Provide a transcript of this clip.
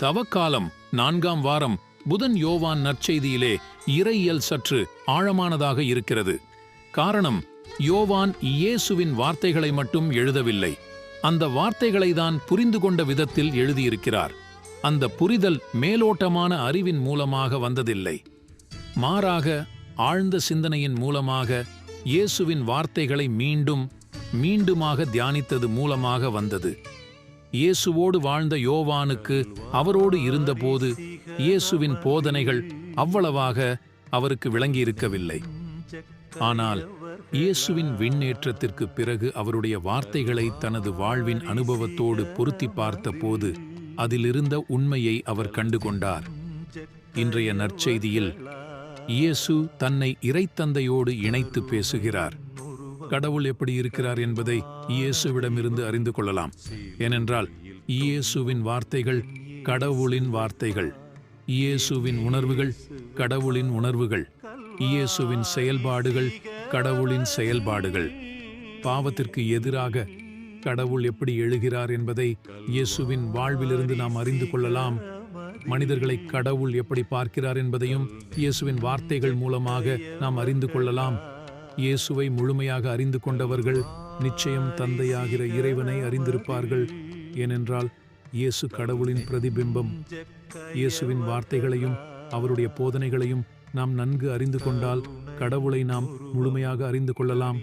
தவக்காலம் 4ஆம் வாரம் புதன் யோவான் நற்செய்தியிலே இறையியல் சற்று ஆழமானதாக இருக்கிறது. காரணம், யோவான் இயேசுவின் வார்த்தைகளை மட்டும் எழுதவில்லை, அந்த வார்த்தைகளை தான் புரிந்து கொண்ட விதத்தில் எழுதியிருக்கிறார். அந்த புரிதல் மேலோட்டமான அறிவின் மூலமாக வந்ததில்லை, மாறாக ஆழ்ந்த சிந்தனையின் மூலமாக இயேசுவின் வார்த்தைகளை மீண்டும் மீண்டுமாக தியானித்தது மூலமாக வந்தது. இயேசுவோடு வாழ்ந்த யோவானுக்கு அவரோடு இருந்தபோது இயேசுவின் போதனைகள் அவ்வளவாக அவருக்கு விளங்கியிருக்கவில்லை. ஆனால் இயேசுவின் விண்ணேற்றத்திற்கு பிறகு அவருடைய வார்த்தைகளை தனது வாழ்வின் அனுபவத்தோடு பொருத்தி பார்த்தபோது அதிலிருந்த உண்மையை அவர் கண்டுகொண்டார். இன்றைய நற்செய்தியில் இயேசு தன்னை இறைத்தந்தையோடு இணைத்து பேசுகிறார். கடவுள் எப்படி இருக்கிறார் என்பதை இயேசுவிடமிருந்து அறிந்து கொள்ளலாம். ஏனென்றால் இயேசுவின் வார்த்தைகள் கடவுளின் வார்த்தைகள், இயேசுவின் உணர்வுகள் கடவுளின் உணர்வுகள், இயேசுவின் செயல்பாடுகள் கடவுளின் செயல்பாடுகள். பாவத்திற்கு எதிராக கடவுள் எப்படி எழுகிறார் என்பதை இயேசுவின் வாழ்விலிருந்து நாம் அறிந்து கொள்ளலாம். மனிதர்களை கடவுள் எப்படி பார்க்கிறார் என்பதையும் இயேசுவின் வார்த்தைகள் மூலமாக நாம் அறிந்து கொள்ளலாம். இயேசுவை முழுமையாக அறிந்து கொண்டவர்கள் நிச்சயம் தந்தையாகிற இறைவனை அறிந்திருப்பார்கள். ஏனென்றால் இயேசு கடவுளின் பிரதிபிம்பம். இயேசுவின் வார்த்தைகளையும் அவருடைய போதனைகளையும் நாம் நன்கு அறிந்து கொண்டால் கடவுளை நாம் முழுமையாக அறிந்து கொள்ளலாம்.